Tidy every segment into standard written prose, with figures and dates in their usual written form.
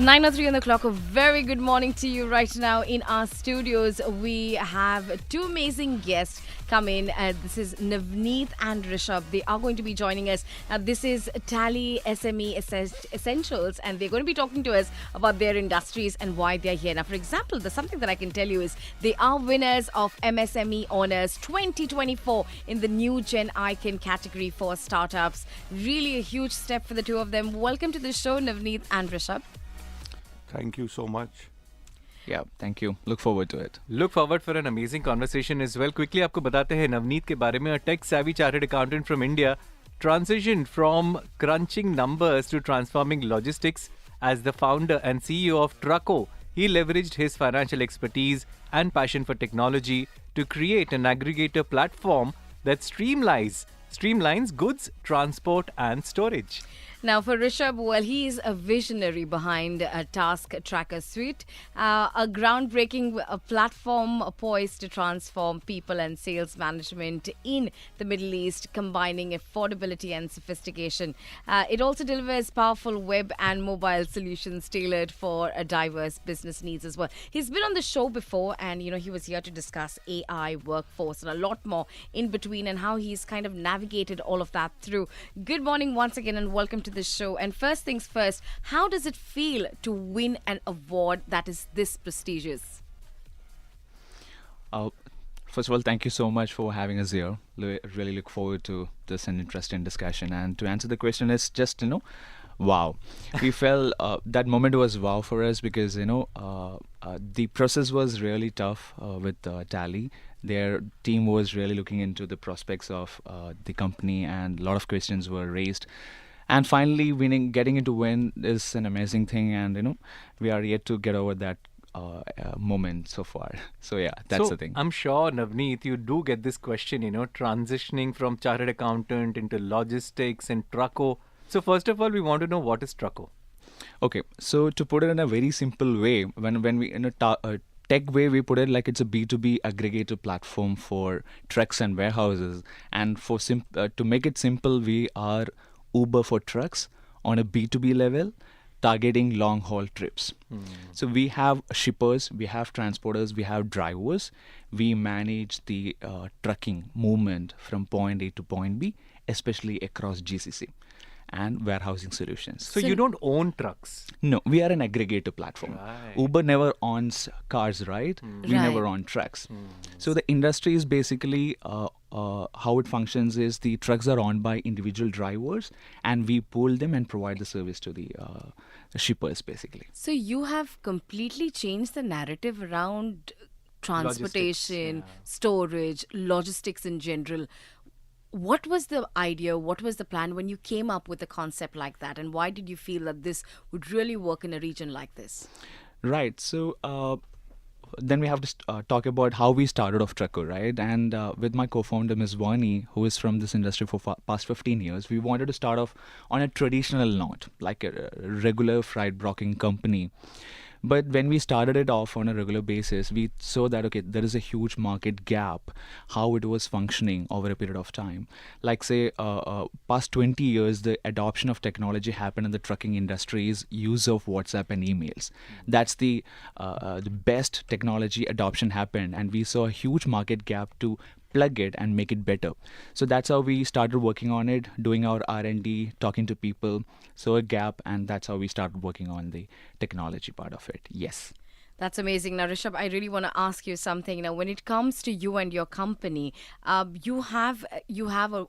9:03 on the clock. A very good morning to you right now in our studios. We have two amazing guests come in. This is Navaneeth and Rishab. They are going to be joining us. This is Tally SME Essentials, and they're going to be talking to us about their industries and why they're here. Now, for example, there's something that I can tell you is they are winners of MSME Honours 2024 in the new Gen Icon category for startups. Really a huge step for the two of them. Welcome to the show, Navaneeth and Rishab. Thank you so much. Yeah, thank you. Look forward to it. Look forward for an amazing conversation as well. Quickly आपको बताते हैं नवनीत के बारे में. A tech-savvy chartered accountant from India transitioned from crunching numbers to transforming logistics. As the founder and CEO of Trucko, he leveraged his financial expertise and passion for technology to create an aggregator platform that streamlines goods, transport and storage. Now, for Rishab, well, he is a visionary behind a Task Tracker Suite, a groundbreaking platform poised to transform people and sales management in the Middle East, combining affordability and sophistication. It also delivers powerful web and mobile solutions tailored for diverse business needs as well. He's been on the show before, and he was here to discuss AI, workforce, and a lot more in between, and how he's kind of navigated all of that through. Good morning once again, and welcome to the show. And first things first, how does it feel to win an award that is this prestigious? First of all, thank you so much for having us here. Really look forward to this and interesting discussion. And to answer the question, it's just, wow. We felt that moment was wow for us because, the process was really tough with Tally. Their team was really looking into the prospects of the company, and a lot of questions were raised. And finally, getting into win is an amazing thing, and we are yet to get over that moment so far. So yeah, that's the thing. I'm sure, Navneet, you do get this question, transitioning from chartered accountant into logistics and Trucko. So first of all, we want to know, what is Trucko? Okay, so to put it in a very simple way, when we in a tech way, we put it like it's a B2B aggregator platform for trucks and warehouses. And for to make it simple, we are Uber for trucks on a B2B level, targeting long haul trips. So we have shippers, we have transporters, we have drivers. We manage the trucking movement from point A to point B, especially across GCC and warehousing solutions. So you don't own trucks? No, we are an aggregator platform. Right. Uber never owns cars, right? We never own trucks. So the industry is basically how it functions is the trucks are owned by individual drivers, and we pool them and provide the service to the shippers basically. So you have completely changed the narrative around transportation, storage, logistics in general. What was the idea? What was the plan when you came up with a concept like that? And why did you feel that this would really work in a region like this? Right. So then we have to talk about how we started off Trucko, right? And with my co-founder, Ms. Vani, who is from this industry for past 15 years, we wanted to start off on a traditional note, like a regular freight broking company. But when we started it off on a regular basis, we saw that, okay, there is a huge market gap, how it was functioning over a period of time. Like say, past 20 years, the adoption of technology happened in the trucking industry's use of WhatsApp and emails. That's the best technology adoption happened, and we saw a huge market gap to plug it and make it better. So that's how we started working on it, doing our R&D, talking to people, saw a gap, and that's how we started working on the technology part of it. Yes. That's amazing. Now, Rishab, I really want to ask you something. Now, when it comes to you and your company, you have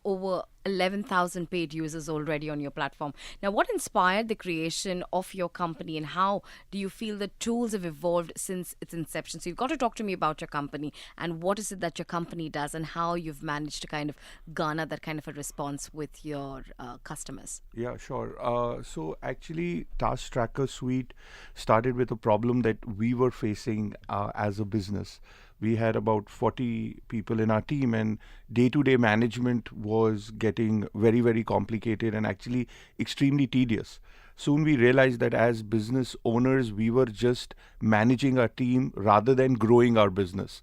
over 11,000 paid users already on your platform. Now, what inspired the creation of your company, and how do you feel the tools have evolved since its inception? So you've got to talk to me about your company and what is it that your company does and how you've managed to kind of garner that kind of a response with your customers. Yeah, sure. So actually, Task Tracker Suite started with a problem that we were facing as a business. We had about 40 people in our team, and day-to-day management was getting very, very complicated and actually extremely tedious. Soon we realized that as business owners, we were just managing our team rather than growing our business.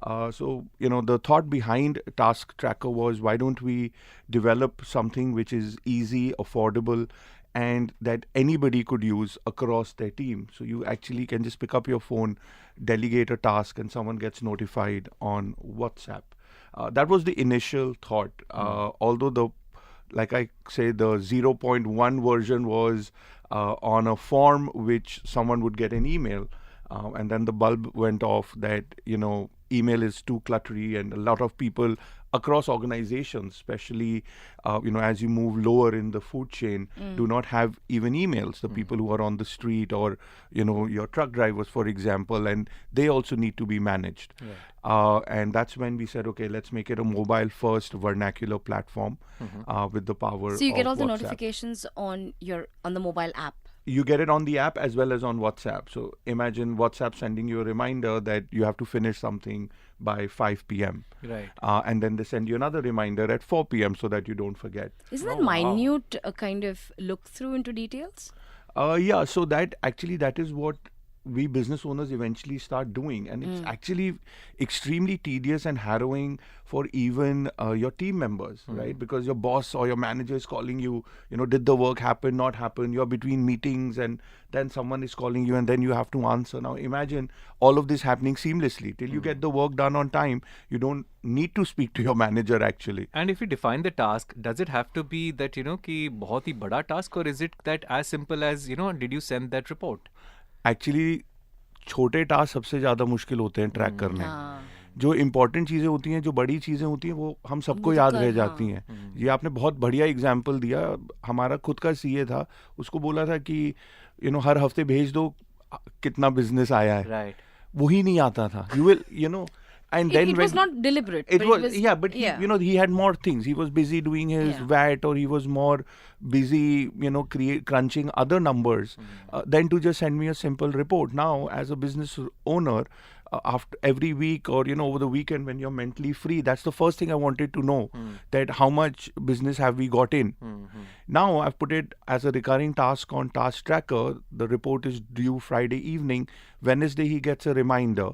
So, the thought behind Task Tracker was, why don't we develop something which is easy, affordable, and that anybody could use across their team. So you actually can just pick up your phone, delegate a task, and someone gets notified on WhatsApp. That was the initial thought. Although like I say, the zero point 0.1 version was on a form which someone would get an email, and then the bulb went off that email is too cluttery, and a lot of people across organizations, especially as you move lower in the food chain, do not have even emails. The people who are on the street, or your truck drivers, for example, and they also need to be managed. And that's when we said, okay, let's make it a mobile first vernacular platform with the power. So you get of all the WhatsApp. notifications on the mobile app. You get it on the app as well as on WhatsApp. So imagine WhatsApp sending you a reminder that you have to finish something by 5 p.m. Right. And then they send you another reminder at 4 p.m. so that you don't forget. Isn't that minute kind of look through into details? Yeah, so that is what we business owners eventually start doing, and it's actually extremely tedious and harrowing for even your team members, right? Because your boss or your manager is calling you, did the work happen, not happen? You're between meetings, and then someone is calling you, and then you have to answer. Now imagine all of this happening seamlessly till you get the work done on time. You don't need to speak to your manager actually. And if you define the task, does it have to be that कि बहुत ही बड़ा task, or is it that as simple as did you send that report? Actually छोटे task सबसे ज़्यादा मुश्किल होते हैं track करने. जो इम्पोर्टेंट चीज़ें होती हैं, जो बड़ी चीज़ें होती हैं, वो हम सबको याद रह जाती हैं. ये आपने बहुत बढ़िया एग्जाम्पल दिया. हमारा खुद का सीए था, उसको बोला था कि हर हफ्ते भेज दो कितना बिजनेस आया है. Right. वही नहीं आता था. You will, and then It was not deliberate. It but was, yeah, but he had more things. He was busy doing his VAT, or he was more busy, crunching other numbers than to just send me a simple report. Now, as a business owner, after every week or over the weekend when you're mentally free, that's the first thing I wanted to know, that how much business have we got in. Now I've put it as a recurring task on Task Tracker. The report is due Friday evening. Wednesday he gets a reminder.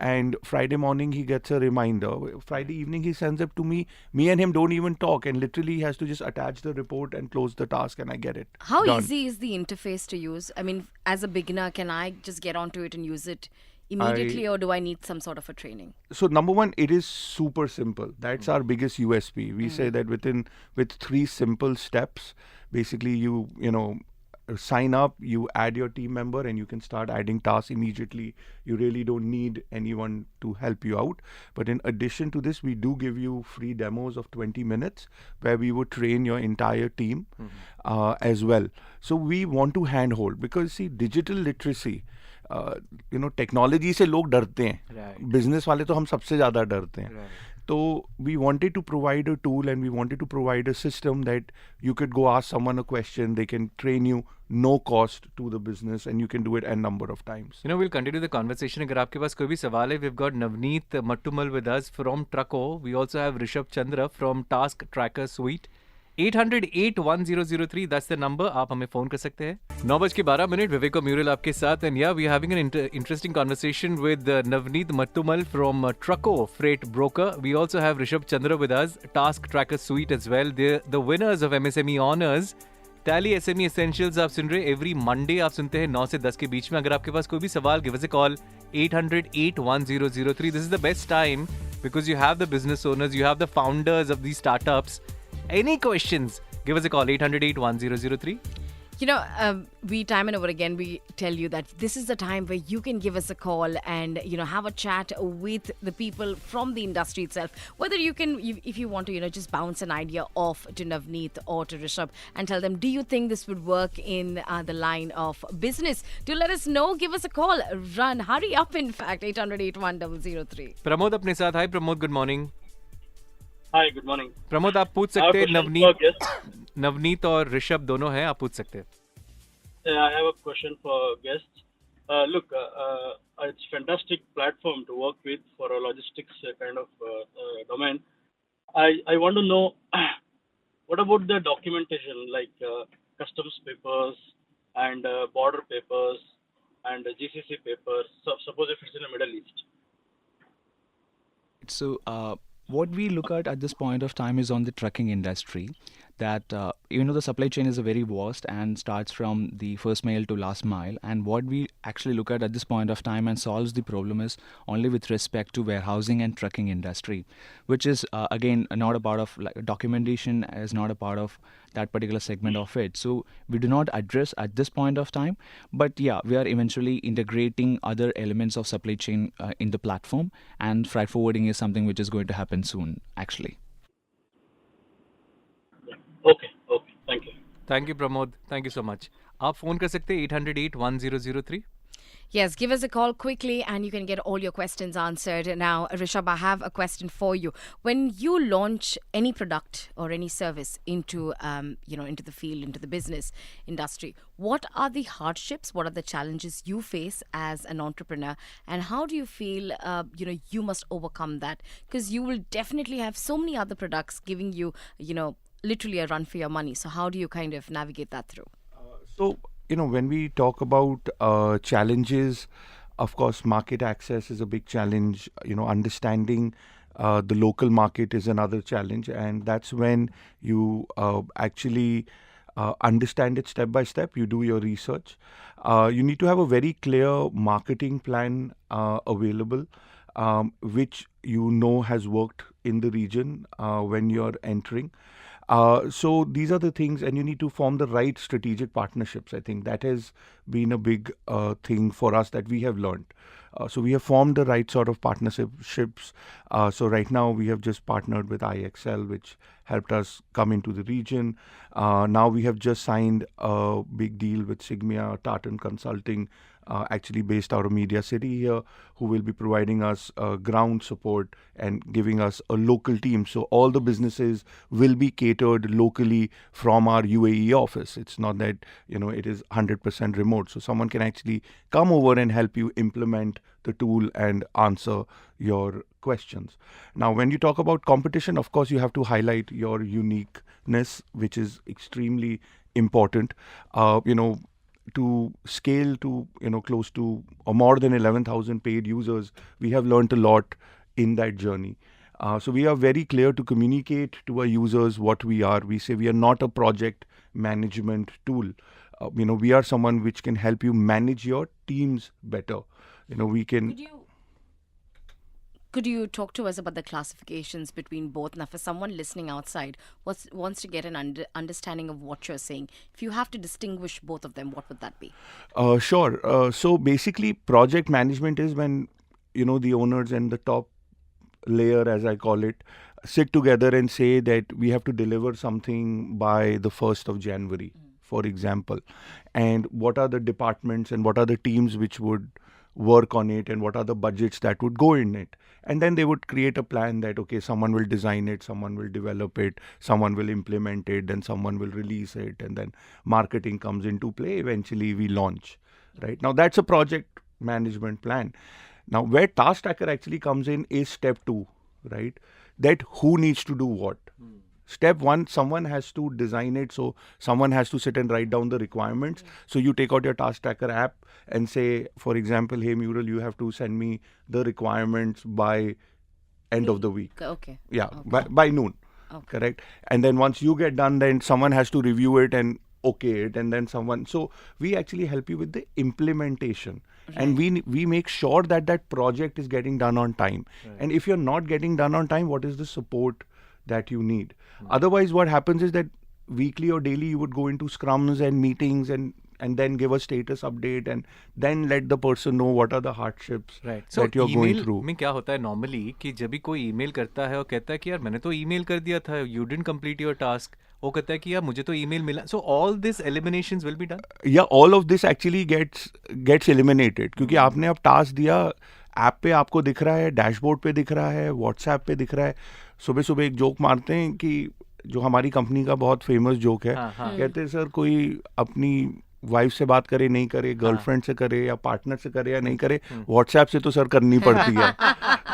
And Friday morning he gets a reminder. Friday evening he sends it to me. Me and him don't even talk, and literally he has to just attach the report and close the task, and I get it. How done. easy is the interface to use? I mean, as a beginner, can I just get onto it and use it immediately, or do I need some sort of a training? So number one, it is super simple. That's our biggest USP. We say that with 3 simple steps, basically you sign up, you add your team member, and you can start adding tasks immediately. You really don't need anyone to help you out. But in addition to this, we do give you free demos of 20 minutes where we would train your entire team as well. So we want to handhold, because see, digital literacy, technology से लोग डरते हैं. Business वाले तो हम सबसे ज़्यादा डरते हैं. So we wanted to provide a tool, and we wanted to provide a system that you could go ask someone a question, they can train you, no cost to the business, and you can do it a number of times. We'll continue the conversation. अगर आपके पास कोई भी सवाल है, we've got Navaneeth Mattummal with us from Trucko. We also have Rishab Chandra from Task Tracker Suite. 800-81003, that's the number. आप हमें phone कर सकते हैं. 9:12, विवेक और म्यूरल आपके साथ, and yeah, we are having an interesting conversation with Navaneeth Mattummal from Trucko Freight Broker. We also have Rishab Chandra with us, Task Tracker Suite as well. They're the winners of MSME Honours. Tally SME Essentials आप सुन रहे. Every Monday आप सुनते हैं 9 से 10 के बीच में. अगर आपके पास कोई भी सवाल, give us a call. 800-81003. This is the best time, because you have the business owners, you have the founders of these startups. Any questions, give us a call. 800-81003. We time and over again, we tell you that this is the time where you can give us a call and, have a chat with the people from the industry itself. Whether you can, if you want to, just bounce an idea off to Navaneeth or to Rishab and tell them, do you think this would work in the line of business? Do let us know. Give us a call. Run. Hurry up, in fact. 800-81003. Pramod अपने साथ. Hi Pramod, good morning. Hi, good morning. Pramod, आप पूछ सकते हैं. नवनीत और ऋषभ दोनों हैं, आप पूछ सकते हैं. I have a question for guests. Look, it's fantastic platform to work with for a logistics kind of domain. I want to know, what about the documentation, like customs papers and border papers and GCC papers? So, suppose if it's in the Middle East. So, what we look at this point of time is on the trucking industry. that the supply chain is a very vast and starts from the first mile to last mile, and what we actually look at this point of time and solves the problem is only with respect to warehousing and trucking industry, which is again not a part of, like, documentation is not a part of that particular segment of it. So we do not address at this point of time, but yeah, we are eventually integrating other elements of supply chain in the platform, and freight forwarding is something which is going to happen soon actually. Okay, okay. Thank you. Thank you Pramod, thank you so much. आप phone कर सकते हैं 808-1003. Yes, give us a call quickly and you can get all your questions answered. Now, Rishab, I have a question for you. When you launch any product or any service into, into the field, into the business industry, what are the hardships? What are the challenges you face as an entrepreneur? And how do you feel, you must overcome that? Because you will definitely have so many other products giving you, literally a run for your money. So how do you kind of navigate that through? So, when we talk about challenges, of course, market access is a big challenge. Understanding the local market is another challenge. And that's when you actually understand it step by step. You do your research. You need to have a very clear marketing plan available, which has worked in the region when you're entering. So these are the things, and you need to form the right strategic partnerships. I think that has been a big thing for us that we have learned. So we have formed the right sort of partnerships. So right now we have just partnered with IXL, which helped us come into the region. Now we have just signed a big deal with Sigmia Tartan Consulting, actually based out of Media City here, who will be providing us ground support and giving us a local team. So all the businesses will be catered locally from our UAE office. It's not that, it is 100% remote. So someone can actually come over and help you implement the tool and answer your questions. Now, when you talk about competition, of course, you have to highlight your uniqueness, which is extremely important. To scale to close to or more than 11,000 paid users, we have learned a lot in that journey. So we are very clear to communicate to our users what we are. We say we are not a project management tool. We are someone which can help you manage your teams better. We can. Could you talk to us about the classifications between both? Now, for someone listening outside wants to get an understanding of what you're saying, if you have to distinguish both of them, what would that be? Sure. So basically, project management is when, the owners and the top layer, as I call it, sit together and say that we have to deliver something by the 1st of January, for example. And what are the departments and what are the teams which would work on it, and what are the budgets that would go in it. And then they would create a plan that, okay, someone will design it, someone will develop it, someone will implement it, then someone will release it, and then marketing comes into play. Eventually we launch, right? Now that's a project management plan. Now where Task Tracker actually comes in is step 2, right? That who needs to do what. Step 1, someone has to design it. So someone has to sit and write down the requirements. So you take out your Task Tracker app and say, for example, hey Mural, you have to send me the requirements by end of the week. Okay. Yeah, okay. By noon. Okay. Correct. And then once you get done, then someone has to review it and okay it, and then someone. So we actually help you with the implementation. Right. And we make sure that that project is getting done on time. Right. And if you're not getting done on time, what is the support that you need? Otherwise, what happens is that weekly or daily you would go into scrums and meetings and then give a status update and then let the person know what are the hardships that you're going through. में क्या होता है normally कि जब भी कोई email करता है और कहता है कि यार मैंने तो email कर दिया था, you didn't complete your task, वो कहता है कि यार मुझे तो email मिला. So all these eliminations will be done. Yeah, all of this actually gets eliminated क्योंकि आपने अब task दिया, ऐप पे आपको दिख रहा है, डैशबोर्ड पे दिख रहा है, व्हाट्सएप पे दिख रहा है. सुबह सुबह एक जोक मारते हैं कि जो हमारी कंपनी का बहुत फेमस जोक है, कहते हैं सर कोई अपनी वाइफ से बात करे नहीं करे, गर्लफ्रेंड से करे या पार्टनर से करे या नहीं करे, व्हाट्सएप से तो सर करनी पड़ती है.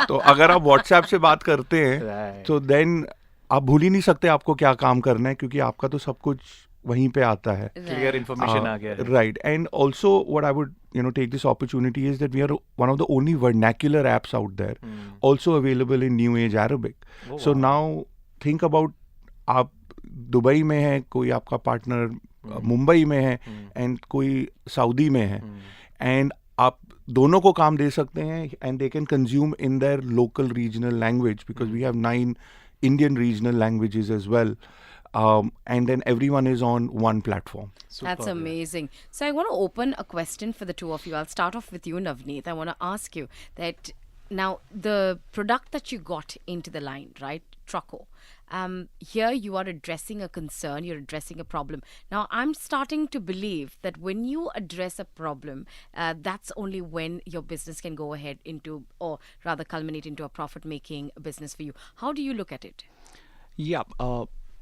तो अगर आप व्हाट्सएप से बात करते हैं तो देन आप भूल ही नहीं सकते आपको क्या काम करना है, क्योंकि आपका तो सब कुछ वहीं पे आता है. क्लियर इन्फॉर्मेशन आ गया है. Right. And also what I would take this opportunity is that we are one of the only vernacular apps out there, also available in New Age Arabic. So now think about आप Dubai में है, कोई आपका partner Mumbai में है and कोई Saudi में है, एंड आप दोनों को काम दे सकते हैं and they can consume in their local regional language because we have 9 Indian regional languages as well. And then everyone is on one platform. That's amazing. So I want to open a question for the two of you. I'll start off with you, Navaneeth. I want to ask you that now the product that you got into the line, right, Trucko, here you are addressing a concern, you're addressing a problem. Now I'm starting to believe that when you address a problem, that's only when your business can go ahead into, or rather culminate into a profit-making business for you. How do you look at it? Yeah.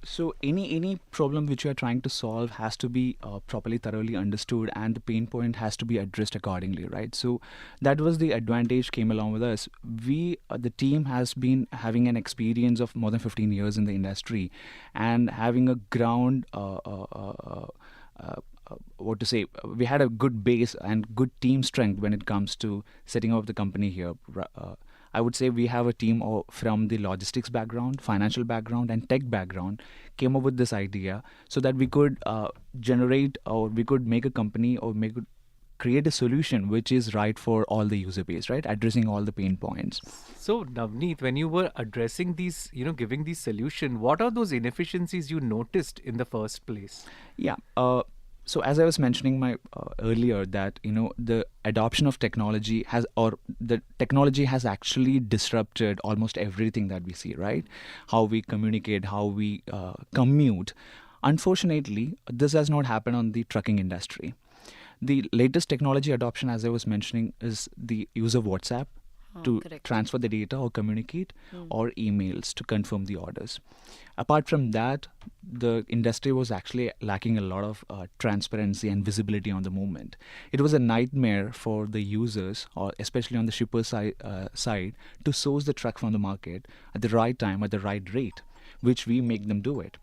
So any problem which you are trying to solve has to be properly, thoroughly understood, and the pain point has to be addressed accordingly, right? So that was the advantage came along with us. We, the team, has been having an experience of more than 15 years in the industry, and having a ground. What to say? We had a good base and good team strength when it comes to setting up the company here. I would say we have a team from the logistics background, financial background, and tech background came up with this idea so that we could generate, or we could make a company, or create a solution which is right for all the user base, right? Addressing all the pain points. So Navaneeth, when you were addressing these, giving these solution, what are those inefficiencies you noticed in the first place? Yeah. So as I was mentioning earlier, that the adoption of technology has actually disrupted almost everything that we see, right? How we communicate, how we commute. Unfortunately, this has not happened on the trucking industry. The latest technology adoption, as I was mentioning, is the use of WhatsApp to transfer the data or communicate, or emails to confirm the orders. Apart from that, the industry was actually lacking a lot of transparency and visibility on the movement. It was a nightmare for the users, or especially on the shipper side, to source the truck from the market at the right time, at the right rate, which we make them do it.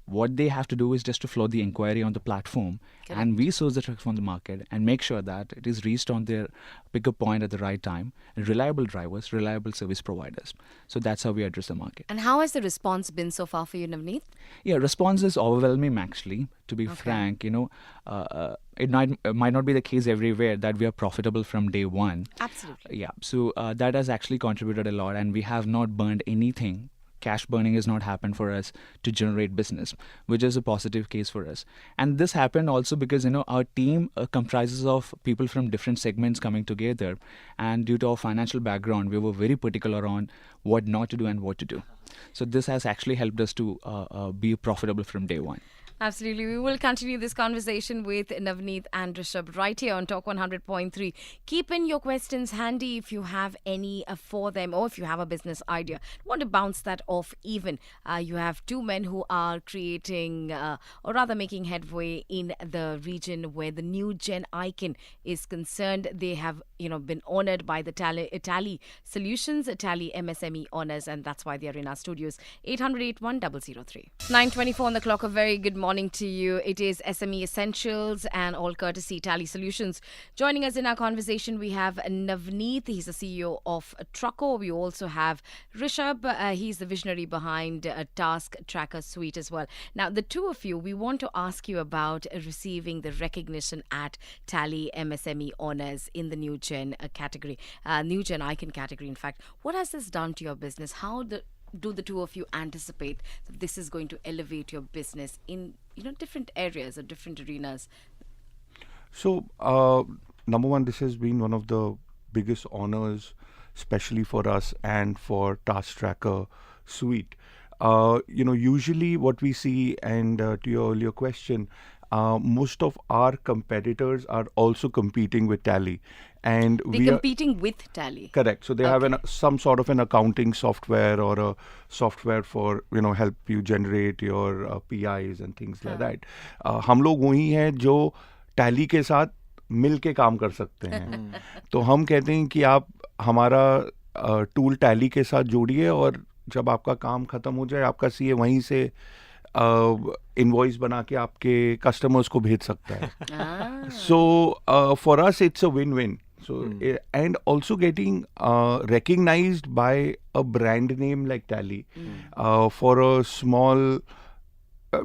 What they have to do is just to float the inquiry on the platform, and we source the truck from the market and make sure that it is reached on their pickup point at the right time. Reliable drivers, reliable service providers. So that's how we address the market. And how has the response been so far for you, Navaneeth? Yeah, response is overwhelming, actually. To be frank, it might not be the case everywhere that we are profitable from day one. Absolutely. Yeah, so that has actually contributed a lot, and we have not burned anything. Cash burning has not happened for us to generate business, which is a positive case for us. And this happened also because our team comprises of people from different segments coming together, and due to our financial background, we were very particular on what not to do and what to do. So this has actually helped us to be profitable from day one. Absolutely. We will continue this conversation with Navaneeth and Rishab right here on Talk 100.3. Keep in your questions handy if you have any for them, or if you have a business idea. Want to bounce that off even. You have two men who are creating, or rather making headway in the region where the new gen icon is concerned. They have, been honored by the Tally Solutions, Tally MSME Honours, and that's why they are in our studios. 800-81-003. 9:24 on the clock. A very good morning to you. It is SME Essentials, and all courtesy Tally Solutions. Joining us in our conversation, we have Navaneeth. He's the CEO of Trucko. We also have Rishab. He's the visionary behind Task Tracker Suite as well. Now, the two of you, we want to ask you about receiving the recognition at Tally MSME Honours in the New Gen category, New Gen Icon category, in fact. What has this done to your business? How do the two of you anticipate that this is going to elevate your business in different areas or different arenas? So, number one, this has been one of the biggest honors, especially for us and for Task Tracker Suite. Usually what we see, and to your earlier question, most of our competitors are also competing with Tally. And they're competing with Tally. Correct. So they have some sort of an accounting software, or a software for help you generate your PIs and things like that. हम लोग वही हैं जो Tally के साथ मिल के काम कर सकते हैं. तो हम कहते हैं कि आप हमारा टूल Tally के साथ जोड़िए, और जब आपका काम खत्म हो जाए, आपका सीए वहीं से इनवॉइस बना के आपके कस्टमर्स को भेज सकता है. So for us it's a win-win. So and also getting recognized by a brand name like Tally for a small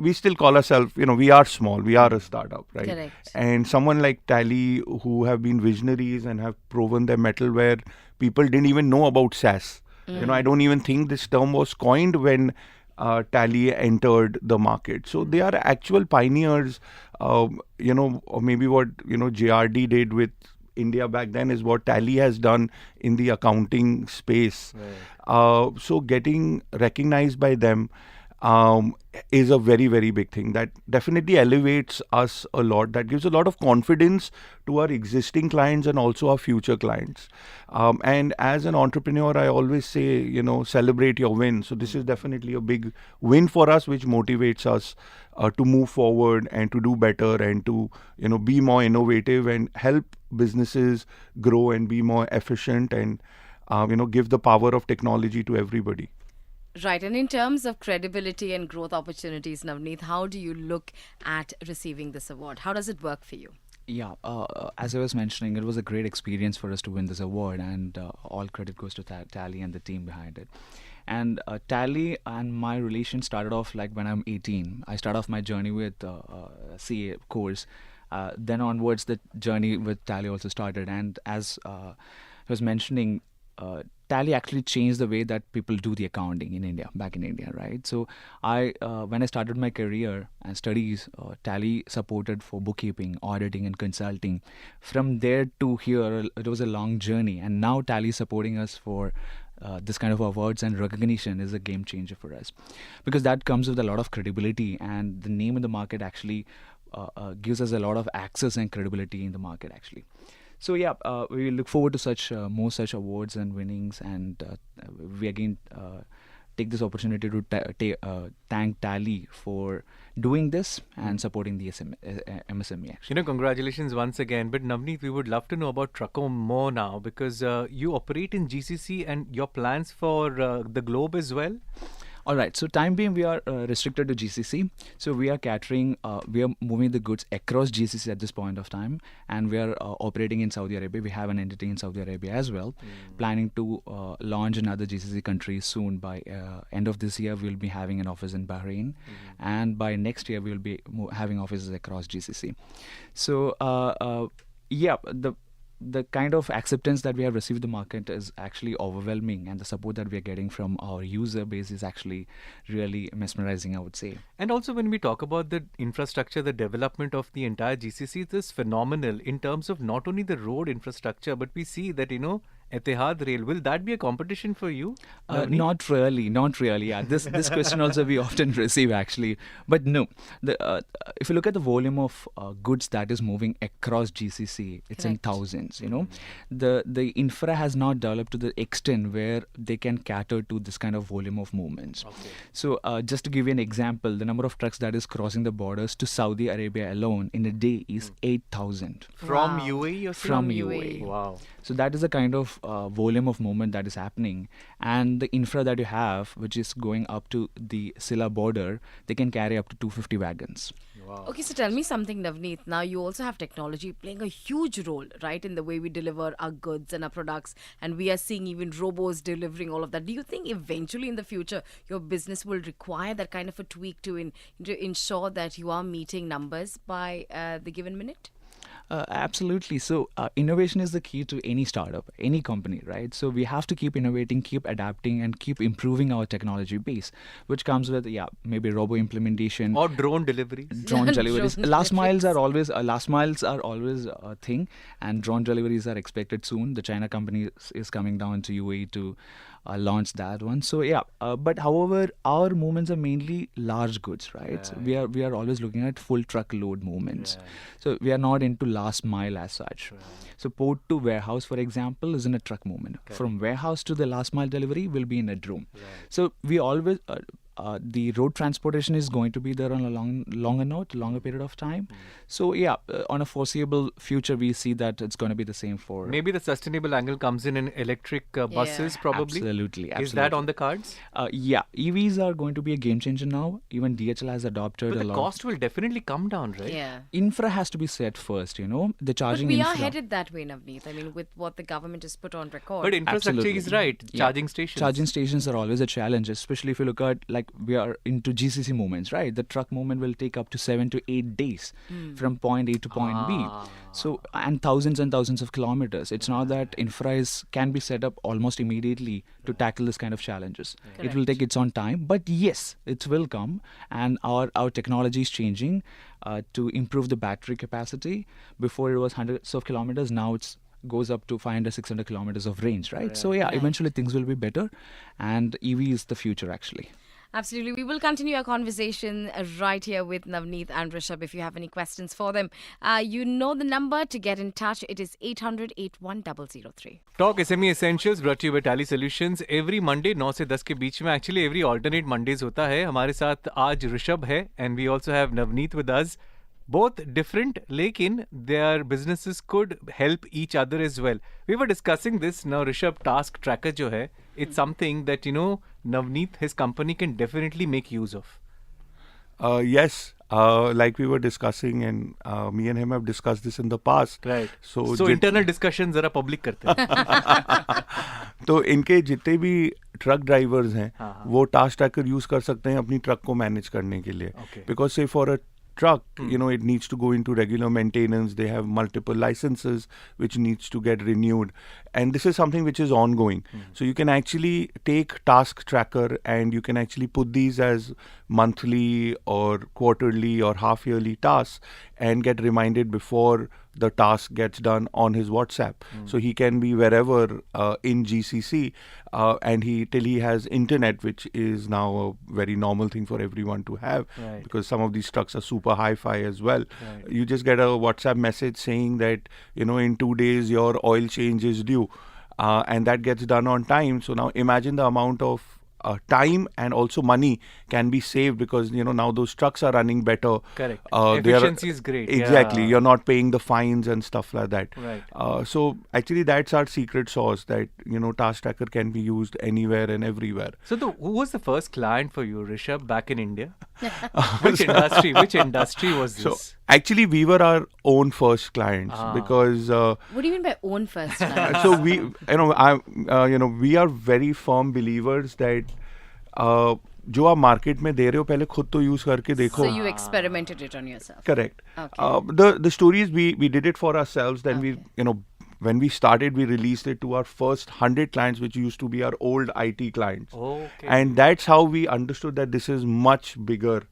we still call ourselves, we are small, we are a startup, right? Correct. And someone like Tally, who have been visionaries and have proven their mettle where people didn't even know about SaaS. I don't even think this term was coined when Tally entered the market. So they are actual pioneers, or maybe what, JRD did with India back then is what Tally has done in the accounting space. So getting recognized by them is a very, very big thing. That definitely elevates us a lot. That gives a lot of confidence to our existing clients and also our future clients. And as an entrepreneur, I always say, celebrate your win. So this is definitely a big win for us, which motivates us to move forward and to do better and to, be more innovative and help businesses grow and be more efficient and, give the power of technology to everybody. Right. And in terms of credibility and growth opportunities, Navaneeth, how do you look at receiving this award? How does it work for you? Yeah, as I was mentioning, it was a great experience for us to win this award, and all credit goes to Tally and the team behind it. And Tally and my relation started off like when I'm 18. I started off my journey with CA course. Then onwards, the journey with Tally also started. And as I was mentioning, Tally actually changed the way that people do the accounting in India, back in India, right? So when I started my career and studies, Tally supported for bookkeeping, auditing, and consulting. From there to here, it was a long journey, and now Tally is supporting us for this kind of awards and recognition is a game changer for us, because that comes with a lot of credibility, and the name in the market actually gives us a lot of access and credibility in the market actually. So yeah, we look forward to such more such awards and winnings, and we again take this opportunity to thank Tally for doing this and supporting the MSME actually. Congratulations once again. But Navaneeth, we would love to know about Trucko more now, because you operate in GCC and your plans for the globe as well. All right. So time being, we are restricted to GCC. So we are catering, we are moving the goods across GCC at this point of time, and we are operating in Saudi Arabia. We have an entity in Saudi Arabia as well, planning to launch in other GCC countries soon. By end of this year, we'll be having an office in Bahrain, and by next year, we'll be having offices across GCC. So yeah, the kind of acceptance that we have received in the market is actually overwhelming, and the support that we are getting from our user base is actually really mesmerizing, I would say. And also, when we talk about the infrastructure, the development of the entire GCC, it is phenomenal in terms of not only the road infrastructure, but we see that, Etihad Rail, will that be a competition for you? Not really. Yeah, this question also we often receive actually, but no. If you look at the volume of goods that is moving across GCC, it's in thousands. The infra has not developed to the extent where they can cater to this kind of volume of movements. Okay. So just to give you an example, the number of trucks that is crossing the borders to Saudi Arabia alone in a day is 8,000. From Wow. UAE, you're saying? From UAE. Wow. So that is the kind of volume of movement that is happening, and the infra that you have, which is going up to the Silla border, they can carry up to 250 wagons. Wow. Okay, so tell me something, Navaneeth. Now, you also have technology playing a huge role, right, in the way we deliver our goods and our products. And we are seeing even robots delivering all of that. Do you think eventually in the future, your business will require that kind of a tweak to ensure that you are meeting numbers by the given minute? Absolutely. So innovation is the key to any startup, any company, right? So we have to keep innovating, keep adapting, and keep improving our technology base, which comes with maybe robo implementation Or drone deliveries. drone deliveries. Drone Last miles deliveries. are always a thing, and drone deliveries are expected soon. The China company is coming down to UAE to launch that one. So but however, our movements are mainly large goods, right? So we are always looking at full truckload movements. So we are not into last mile as such. So port to warehouse, for example, is in a truck movement. From warehouse to the last mile delivery will be in a drone. So we always the road transportation is going to be there on a longer period of time. So on a foreseeable future, we see that it's going to be the same for. Maybe the sustainable angle comes in electric buses, probably. Absolutely. Is that on the cards? EVs are going to be a game changer now. Even DHL has adopted But a the lot. cost will definitely come down, right? Yeah. Infra has to be set first, the But charging we infra. are headed that way, Navaneeth. I mean, with what the government has put on record. But infrastructure Absolutely. is right. Yeah. Charging stations. Charging stations are always a challenge, especially if you look at like like we are into GCC movements, right? The truck movement will take up to 7 to 8 days from point A to point B. So, and thousands of kilometers. It's not that infra can be set up almost immediately to tackle this kind of challenges. It will take its own time, but yes, it will come. And our technology is changing to improve the battery capacity. Before it was hundreds of kilometers, now it's goes up to 500-600 kilometers of range, right? So yeah, eventually things will be better, and EV is the future actually. Absolutely. We will continue our conversation right here with Navaneeth and Rishab if you have any questions for them. You know the number to get in touch. It is 800-81003. Talk SME Essentials brought to you by Tally Solutions. Every Monday 9 से 10 के बीच में, actually every alternate Mondays होता है. हमारे साथ आज ऋषभ है, and we also have Navaneeth with us. Both different, lekin their businesses could help each other as well. We were discussing this. Now Rishab, task tracker jo hai, it's something that, Navaneeth, his company can definitely make use of. Yes, like we were discussing, and me and him have discussed this in the past. Right. So internal discussion जरा public करते हैं. तो इनके जितने भी truck drivers हैं वो task tracker use कर सकते हैं अपनी ट्रक को मैनेज करने के लिए. बिकॉज से for a truck, it needs to go into regular maintenance. They have multiple licenses which needs to get renewed, and this is something which is ongoing. So you can actually take task tracker and you can actually put these as monthly or quarterly or half yearly tasks and get reminded before the task gets done on his WhatsApp. So he can be wherever in GCC and till he has internet, which is now a very normal thing for everyone to have, because some of these trucks are super hi-fi as well. You just get a WhatsApp message saying that, in 2 days your oil change is due, and that gets done on time. So now imagine the amount of time and also money can be saved, because now those trucks are running better. Correct. Efficiency is great. Exactly. Yeah. You're not paying the fines and stuff like that. Right. So actually that's our secret sauce, that task tracker can be used anywhere and everywhere. So who was the first client for you, Rishab, back in India? Which industry was this? So actually we were our own first clients, because What do you mean by own first? so we we are very firm believers that जो आप market में दे रहे हो पहले खुद तो use करके देखो. So you experimented it on yourself. Correct. Okay. The story is we did it for ourselves. Then we when we started, we released it to our first 100 clients, which used to be our old IT clients. Okay. And that's how we understood that this is much bigger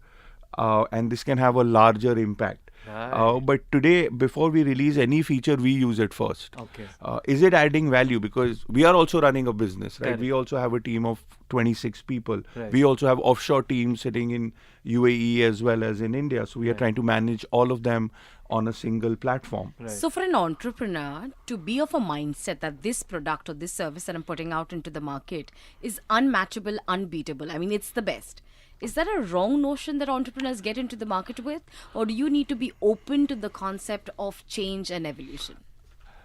and this can have a larger impact. Right. But today, before we release any feature, we use it first. Okay. Is it adding value? Because we are also running a business, right? Correct. We also have a team of 26 people. Right. We also have offshore teams sitting in UAE as well as in India. So we are trying to manage all of them on a single platform. Right. So for an entrepreneur to be of a mindset that this product or this service that I'm putting out into the market is unmatchable, unbeatable, I mean, it's the best. Is that a wrong notion that entrepreneurs get into the market with? Or do you need to be open to the concept of change and evolution?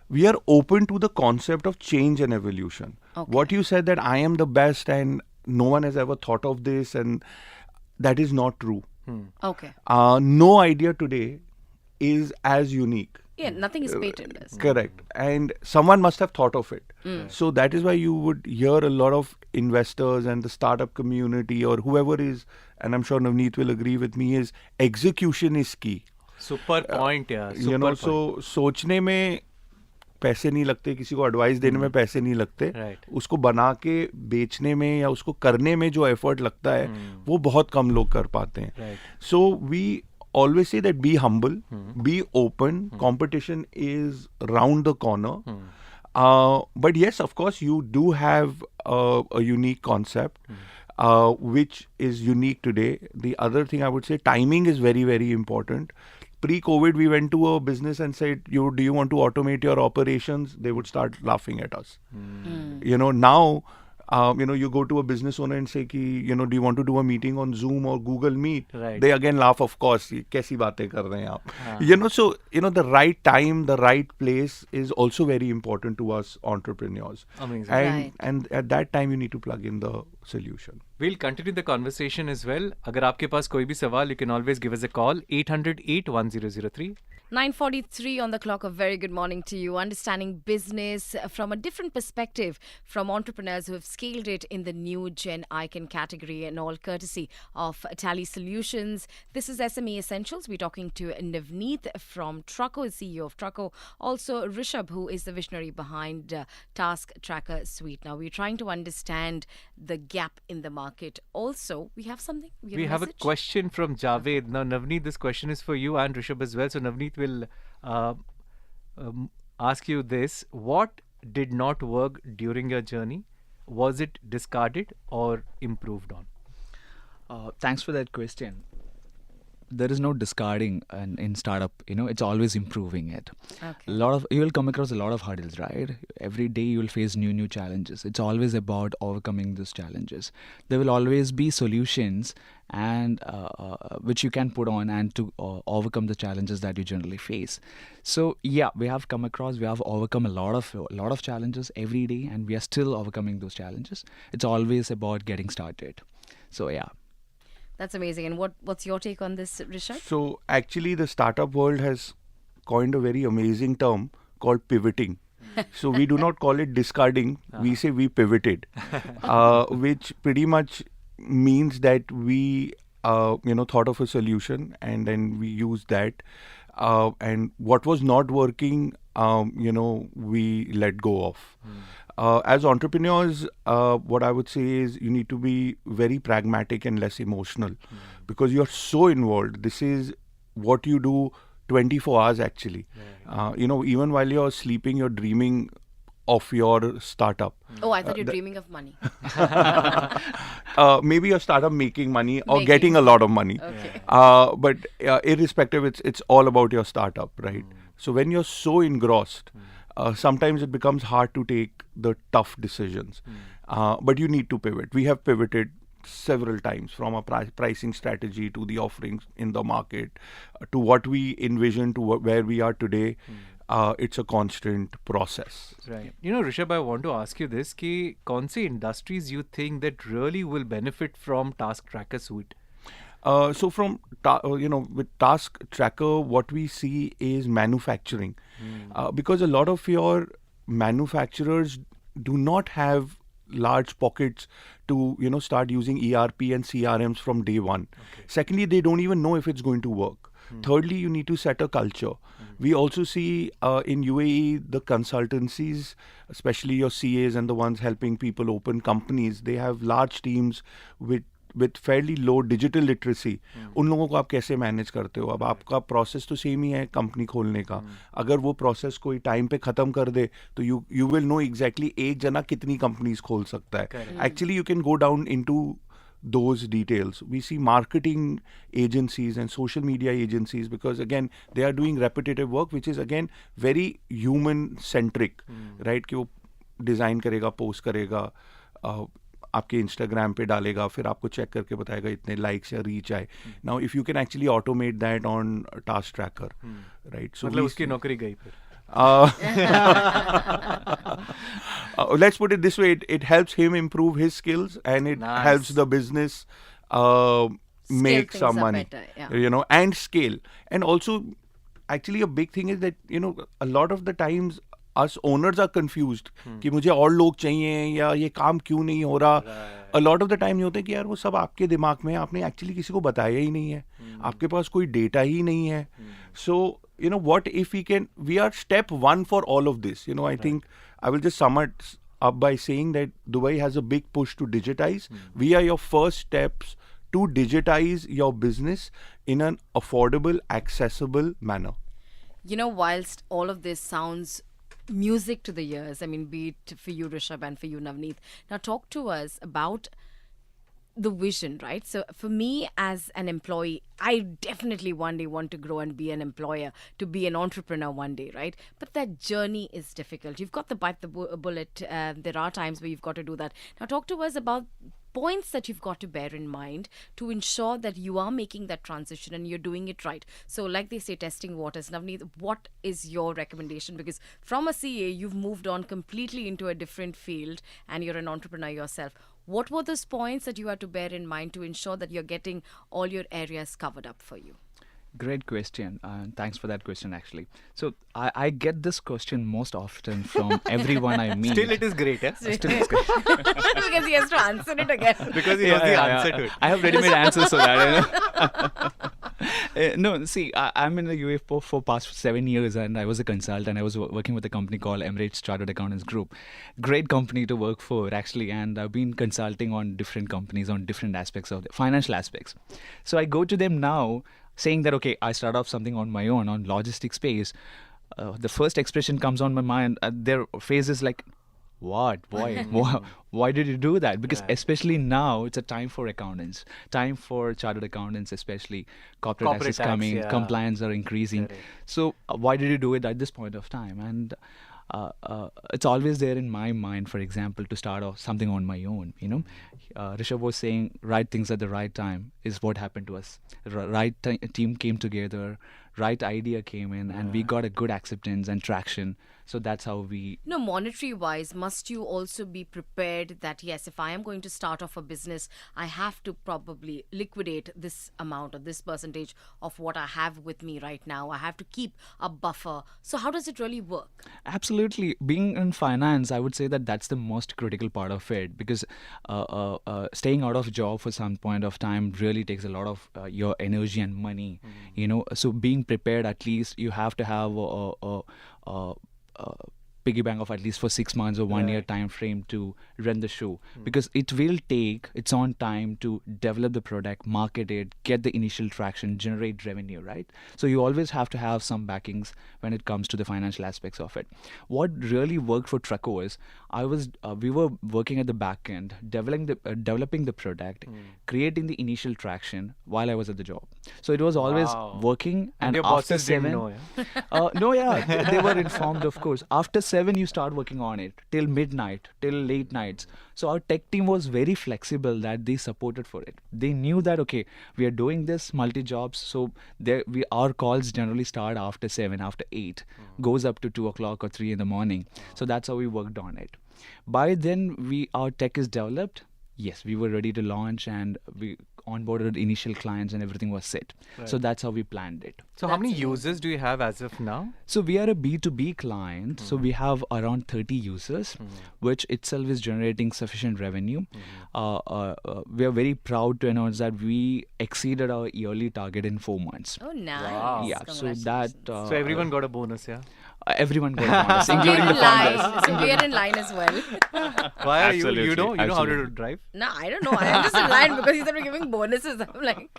We are open to the concept of change and evolution. Okay. What you said, that I am the best and no one has ever thought of this, and that is not true. Okay. No idea today is as unique. Yeah, nothing is patentless. Correct. And someone must have thought of it. So that is why you would hear a lot of investors and the startup community or whoever is, and I'm sure Navaneeth will agree with me, is execution is key. Super point, yeah. Super point. So सोचने में पैसे नहीं लगते, किसी को advice देने में पैसे नहीं लगते. Right. उसको बना के बेचने में या उसको करने में जो एफर्ट लगता है वो बहुत कम लोग कर पाते हैं. Right. So we always say that be humble, be open. Competition is round the corner. But yes, of course, you do have a unique concept, which is unique today. The other thing I would say, timing is very, very important. Pre-COVID, we went to a business and said, do you want to automate your operations? They would start laughing at us. Now, you go to a business owner and say, do you want to do a meeting on Zoom or Google Meet? Right. They again laugh, of course. कैसी बातें कर रहे हैं आप? So, the right time, the right place is also very important to us entrepreneurs. Amazing. And at that time, you need to plug in the solution. We'll continue the conversation as well. अगर आपके पास कोई भी सवाल, you can always give us a call, 800-81003. 9:43 on the clock. A very good morning to you. Understanding business from a different perspective from entrepreneurs who have scaled it in the new Gen Icon category, and all courtesy of Tally Solutions. This is SME Essentials. We're talking to Navaneeth from Trucko, CEO of Trucko. Also Rishab, who is the visionary behind Task Tracker Suite. Now we're trying to understand the gap in the market. Also, we have something. We have a message? question from Javed. Now, Navneet, this question is for you and Rishabh as well. So, Navneet will uh, ask you this. What did not work during your journey? Was it discarded or improved on? Thanks for that question. There is no discarding in startup. It's always improving it. Okay. You will come across a lot of hurdles, right? Every day you will face new challenges. It's always about overcoming those challenges. There will always be solutions and which you can put on and to overcome the challenges that you generally face. So yeah, we have overcome a lot of challenges every day, and we are still overcoming those challenges. It's always about getting started. So yeah. That's amazing. And what's your take on this, Rishab? So actually, the startup world has coined a very amazing term called pivoting. So we do not call it discarding. We say we pivoted, which pretty much means that we, thought of a solution and then we used that. And what was not working, we let go of. As entrepreneurs, what I would say is you need to be very pragmatic and less emotional because you're so involved. This is what you do 24 hours actually. Even while you're sleeping, you're dreaming of your startup. Oh, I thought you're dreaming of money. Maybe your startup making money or Making. getting a lot of money. Okay. But irrespective, it's all about your startup, right? So when you're so engrossed, sometimes it becomes hard to take the tough decisions. But you need to pivot. We have pivoted several times from a pricing strategy to the offerings in the market to what we envision to where we are today. It's a constant process. Right. Rishabh, I want to ask you this: कि कौन सी industries you think that really will benefit from Task Tracker Suite? So from with Task Tracker, what we see is manufacturing, because a lot of your manufacturers do not have large pockets to start using ERP and CRMs from day one. Okay. Secondly, they don't even know if it's going to work. Thirdly, you need to set a culture. We also see in UAE the consultancies, especially your CAs and the ones helping people open companies, they have large teams with fairly low digital literacy. उन लोगों को आप कैसे manage करते हो? अब आपका process तो सेम ही है कंपनी खोलने का. अगर वो प्रोसेस कोई टाइम पे खत्म कर दे तो you will know exactly एक जना कितनी कंपनीज खोल सकता है. Actually, you can go down into those details. We see marketing agencies and social media agencies because again they are doing repetitive work which is again very human centric, right? कि वो design करेगा, post करेगा, आपके Instagram पे डालेगा, फिर आपको check करके बताएगा इतने लाइक्स या रीच आए. Now if you can actually automate that on task tracker, right? So मतलब उसकी नौकरी गई फिर. Let's put it this way, it helps him improve his skills and it Nice. helps the business make things some up money, better, yeah. and scale. And also, actually, a big thing is that, a lot of the times us owners are confused कि मुझे और लोग चाहिए या ये काम क्यों नहीं हो रहा. A lot of the time ये होता है कि यार वो सब आपके दिमाग में है, आपने एक्चुअली किसी को बताया ही नहीं है, आपके पास कोई डेटा ही नहीं है. So, what if we are step one for all of this. I think I will just sum it up by saying that Dubai has a big push to digitize. We are your first steps to digitize your business in an affordable, accessible manner. Whilst all of this sounds music to the ears, I mean, be it for you, Rishabh, and for you, Navaneeth. Now, talk to us about the vision, right? So, for me as an employee, I definitely one day want to grow and be an employer, to be an entrepreneur one day, right? But that journey is difficult. You've got to bite the bullet. There are times where you've got to do that. Now, talk to us about points that you've got to bear in mind to ensure that you are making that transition and you're doing it right. So like they say, testing waters. Navneeth, what is your recommendation? Because from a CA, you've moved on completely into a different field and you're an entrepreneur yourself. What were those points that you had to bear in mind to ensure that you're getting all your areas covered up for you? Great question. Thanks for that question, actually. So I get this question most often from everyone I meet. Still, it is great, yeah? Still it's great. Because he has to answer it again. Because he knows the answer to it. I have ready-made answers for that. No, see, I'm in the UAE for past 7 years, and I was a consultant. I was working with a company called Emirates Chartered Accountants Group. Great company to work for, actually, and I've been consulting on different companies on different aspects of the financial aspects. So I go to them now saying that, okay, I start off something on my own on logistics space. The first expression comes on my mind. Their face is like, what? Why? Why did you do that? Because especially now, it's a time for accountants, time for chartered accountants, especially corporate tax is coming, compliance are increasing. Correct. So why did you do it at this point of time? And it's always there in my mind, for example, to start off something on my own. Rishab was saying right things at the right time is what happened to us. Team came together, right idea came in, and we got a good acceptance and traction. So that's how we. No, monetary wise, must you also be prepared that yes, if I am going to start off a business, I have to probably liquidate this amount or this percentage of what I have with me right now. I have to keep a buffer. So how does it really work? Absolutely. Being in finance, I would say that that's the most critical part of it, because staying out of job for some point of time really takes a lot of your energy and money. So being prepared, at least you have to have a piggy bank of at least for 6 months or 1 year time frame to run the show, because it will take its own time to develop the product, market it, get the initial traction, generate revenue, right? So you always have to have some backings when it comes to the financial aspects of it. What really worked for Trucko is we were working at the back end, developing the product, creating the initial traction while I was at the job. So it was always working, and your after bosses didn't 7 know, yeah? no, yeah, they were informed, of course. After 7, you start working on it till midnight, till late nights. So our tech team was very flexible that they supported for it. They knew that, okay, we are doing this multi-jobs, so our calls generally start after 7, after 8, goes up to 2 o'clock or 3 in the morning. So that's how we worked on it. By then, our tech is developed. Yes, we were ready to launch, and we onboarded initial clients and everything was set. So that's how we planned it. So how many users do you have as of now? So we are a B2B client. So we have around 30 users, which itself is generating sufficient revenue. We are very proud to announce that we exceeded our yearly target in 4 months. Oh, nice. Wow. Yeah, so that... So everyone got a bonus, yeah? Everyone got a bonus, So we including are the in line. founders. So we are in line as well. Why are you Absolutely, know how to absolutely. drive? No, I don't know. I am just in line because he said we're giving bonuses. I'm like,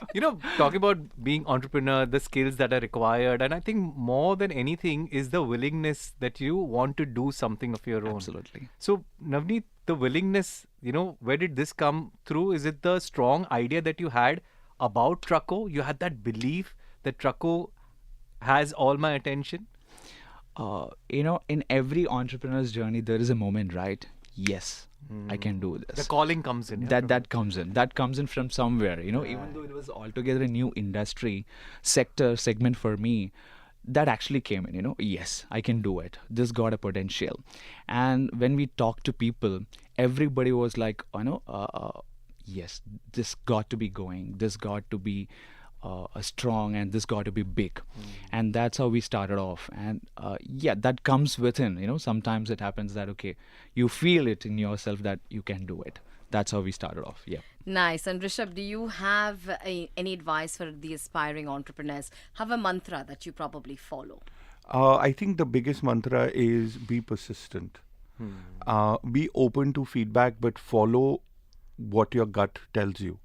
Talking about being entrepreneur, the skills that are required, and I think more than anything is the willingness that you want to do something of your own. Absolutely. So, Navaneeth, the willingness, where did this come through? Is it the strong idea that you had about Trucko? You had that belief that Trucko has all my attention? In every entrepreneur's journey, there is a moment, right? Yes, I can do this. The calling comes in. That comes in. That comes in from somewhere. Even though it was altogether a new industry, segment for me, that actually came in. Yes, I can do it. This got a potential. And when we talked to people, everybody was like, yes, this got to be going. This got to be strong, and this got to be big. And that's how we started off. And that comes within. Sometimes it happens that, okay, you feel it in yourself that you can do it. That's how we started off. Yeah. nice. And Rishab, do you have any advice for the aspiring entrepreneurs? Have a mantra that you probably follow? I think the biggest mantra is be persistent. Be open to feedback, but follow what your gut tells you.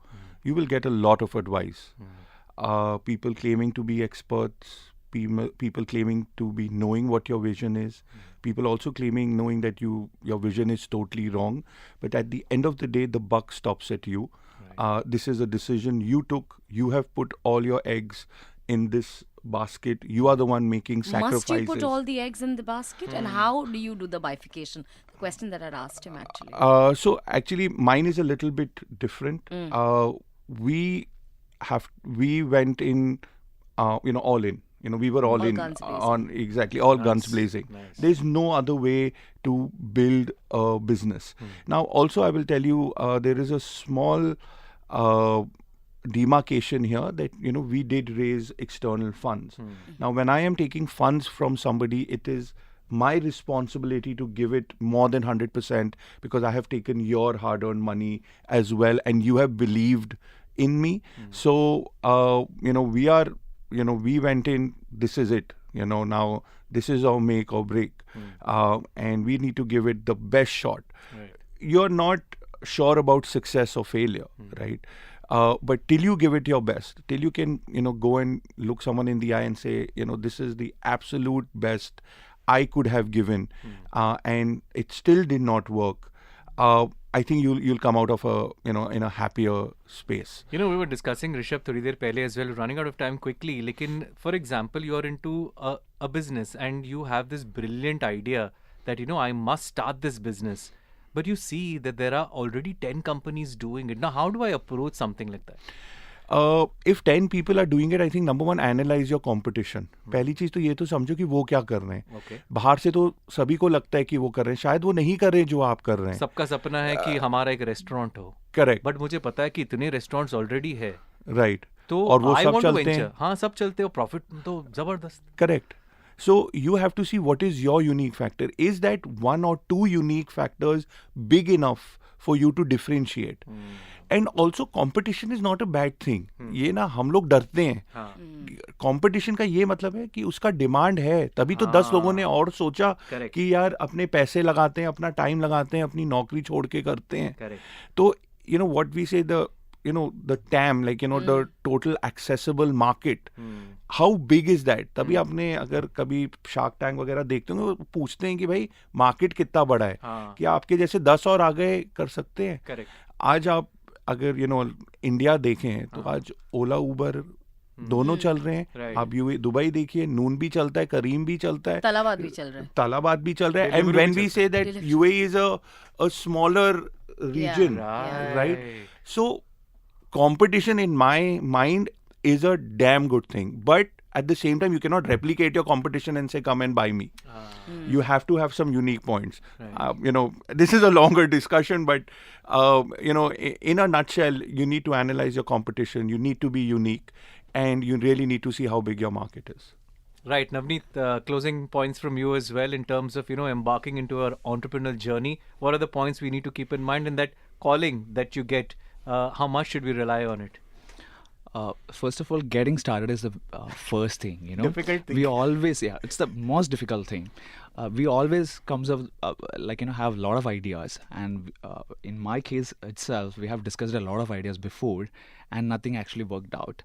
You will get a lot of advice. People claiming to be experts, people claiming to be knowing what your vision is, people also claiming knowing that your vision is totally wrong. But at the end of the day, the buck stops at you. This is a decision you took. You have put all your eggs in this basket. You are the one making sacrifices. Must you put all the eggs in the basket? And how do you do the bifurcation? The question that I'd asked him actually. So actually, mine is a little bit different. We went in, all in. We were all in guns blazing. on exactly all guns blazing. Nice. There's no other way to build a business. Now, also, I will tell you, there is a small demarcation here that, we did raise external funds. Now, when I am taking funds from somebody, it is my responsibility to give it more than 100% because I have taken your hard-earned money as well, and you have believed in me. So, we went in, this is it, now this is our make or break. And we need to give it the best shot. Right. You're not sure about success or failure, right? But till you give it your best, till you can, go and look someone in the eye and say, this is the absolute best I could have given, and it still did not work. I think you'll come out of in a happier space. We were discussing Rishab थोड़ी देर पहले as well, running out of time quickly. लेकिन for example, you are into a business and you have this brilliant idea that I must start this business, but you see that there are already 10 companies doing it. Now, how do I approach something like that? If 10 people are doing it, I think number one, analyze your competition. पहली चीज तो ये तो समझो कि वो क्या कर रहे हैं. Okay. बाहर से तो सभी को लगता है कि वो कर रहे हैं, शायद वो नहीं कर रहे जो आप कर रहे हैं. सबका सपना है कि हमारा एक रेस्टोरेंट हो. Correct. बट मुझे पता है कि इतने रेस्टोरेंट्स ऑलरेडी है. Right. तो और वो I सब want to चलते venture. हैं. हाँ, सब चलते हो, प्रॉफिट तो जबरदस्त. Correct. So you have to see what is your unique factor. Is that one or two unique factors big enough for you to differentiate? And also competition is not a bad thing. ये ना हम लोग डरते हैं. Competition का ये मतलब है कि उसका डिमांड है, तभी तो 10 लोगों ने और सोचा कि यार अपने पैसे लगाते हैं, अपना टाइम लगाते हैं, अपनी नौकरी छोड़ के करते हैं. तो what we say, the TAM, the total accessible market, how big is that? तभी आपने अगर कभी शार्क टैंक वगैरह देखते होंगे, वो पूछते हैं कि भाई मार्केट कितना बड़ा है, कि आपके जैसे 10 और आगे कर सकते हैं. आज आप अगर इंडिया देखें तो आज ओला उबर दोनों चल रहे हैं. आप दुबई देखिए, नून भी चलता है, करीम भी चलता है, तालाबाद भी चल रहा है. And when we say that UAE is a smaller region, right? So competition in my mind is a damn good thing, but at the same time you cannot replicate your competition and say come and buy me. You have to have some unique points. This is a longer discussion, but in a nutshell, you need to analyze your competition, you need to be unique, and you really need to see how big your market is. Right, Navaneeth, closing points from you as well in terms of embarking into our entrepreneurial journey. What are the points we need to keep in mind in that calling that you get? How much should we rely on it? First of all, getting started is the first thing. Difficult thing. We always, it's the most difficult thing. We always comes up have a lot of ideas, and in my case itself, we have discussed a lot of ideas before, and nothing actually worked out.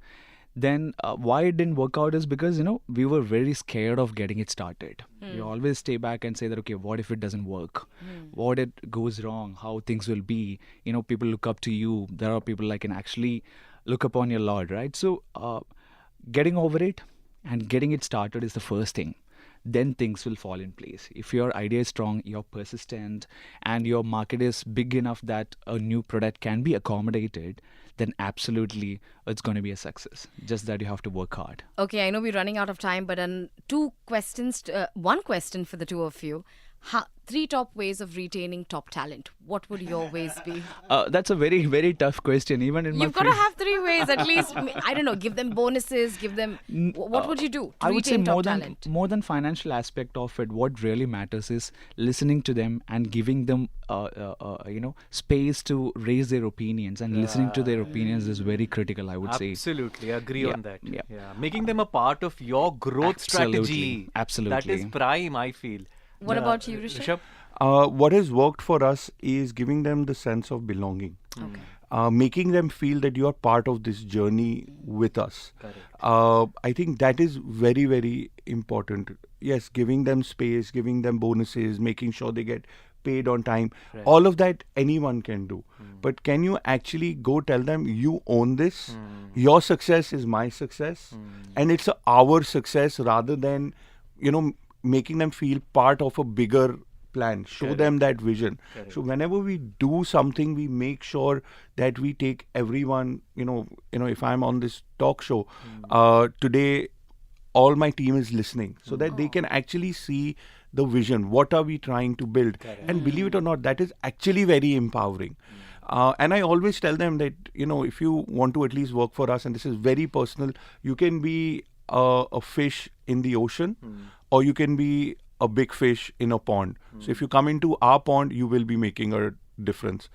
Then why it didn't work out is because we were very scared of getting it started. We always stay back and say that, okay, what if it doesn't work? What if it goes wrong? How things will be? People look up to you. There are people can actually look upon your Lord, right? So getting over it and getting it started is the first thing. Then things will fall in place. If your idea is strong, you're persistent, and your market is big enough that a new product can be accommodated, then absolutely it's going to be a success. Just that you have to work hard. Okay, I know we're running out of time, but one question for the two of you. 3 top ways of retaining top talent. What would your ways be? That's a very, very tough question. Even in You've got to have 3 ways at least. I don't know. Give them bonuses. Give them. What would you do to I would say retain top talent? more than financial aspect of it. What really matters is listening to them and giving them, space to raise their opinions. And listening to their opinions is very critical, I would say. Absolutely, agree on that. Yeah. Making them a part of your growth strategy. Absolutely. That is prime, I feel. What about you, Rishab? What has worked for us is giving them the sense of belonging. Okay. Making them feel that you are part of this journey with us. I think that is very, very important. Yes, giving them space, giving them bonuses, making sure they get paid on time. Right. All of that anyone can do. But can you actually go tell them you own this? Your success is my success. And it's our success rather than, making them feel part of a bigger plan. Show them that vision. So whenever we do something, we make sure that we take everyone, if I'm on this talk show, today all my team is listening so that they can actually see the vision. What are we trying to build? And believe it or not, that is actually very empowering. And I always tell them that, if you want to at least work for us, and this is very personal, you can be a fish in the ocean, or you can be a big fish in a pond. So if you come into our pond, you will be making a difference.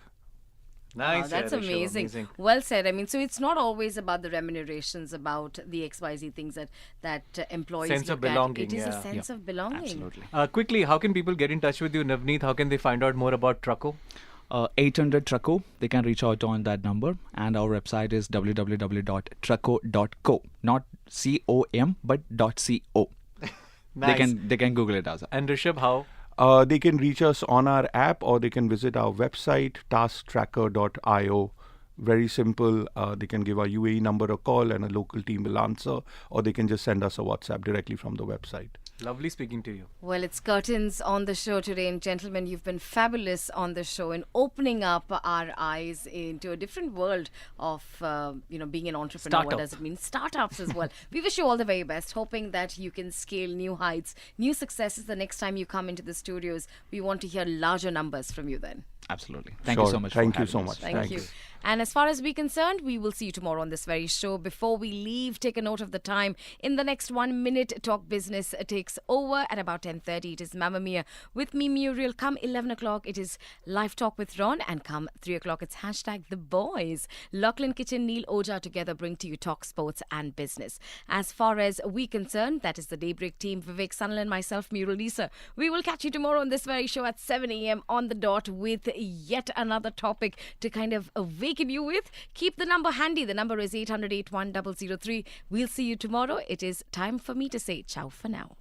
Nice. Wow, that's yeah, Rishab, amazing. Well said. I mean, so it's not always about the remunerations, about the XYZ things that employees Sense of look at. belonging, It is a yeah. sense of belonging. Absolutely. Quickly, how can people get in touch with you, Navneeth? How can they find out more about Trucko? 800 Trucko. They can reach out on that number, and our website is www.trucko.co. Not com, but .co. Nice. They can Google it as well. And Rishab, how? They can reach us on our app, or they can visit our website, tasktracker.io. Very simple. They can give our UAE number a call and a local team will answer, or they can just send us a WhatsApp directly from the website. Lovely speaking to you. Well, it's curtains on the show today, and gentlemen, you've been fabulous on the show in opening up our eyes into a different world of, being an entrepreneur. What Startup. does it mean? Startups as well. We wish you all the very best, hoping that you can scale new heights, new successes the next time you come into the studios. We want to hear larger numbers from you then. Absolutely. Thank you Sure. so much. Thank for you having so us. much. Thank Thank you. you. And as far as we're concerned, we will see you tomorrow on this very show. Before we leave, take a note of the time. In the next 1 minute, Talk Business takes over at about 10:30. It is Mamma Mia with me, Muriel. Come 11 o'clock, it is Live Talk with Ron. And come 3 o'clock, it's hashtag The Boys. Lachlan Kitchen, Neil Oja together bring to you Talk Sports and Business. As far as we concerned, that is the Daybreak team, Vivek Sanal and myself, Muriel Lisa. We will catch you tomorrow on this very show at 7 a.m. on the dot with yet another topic to kind of awaken you with. Keep the number handy. The number is 800 81003. We'll see you tomorrow. It is time for me to say ciao for now.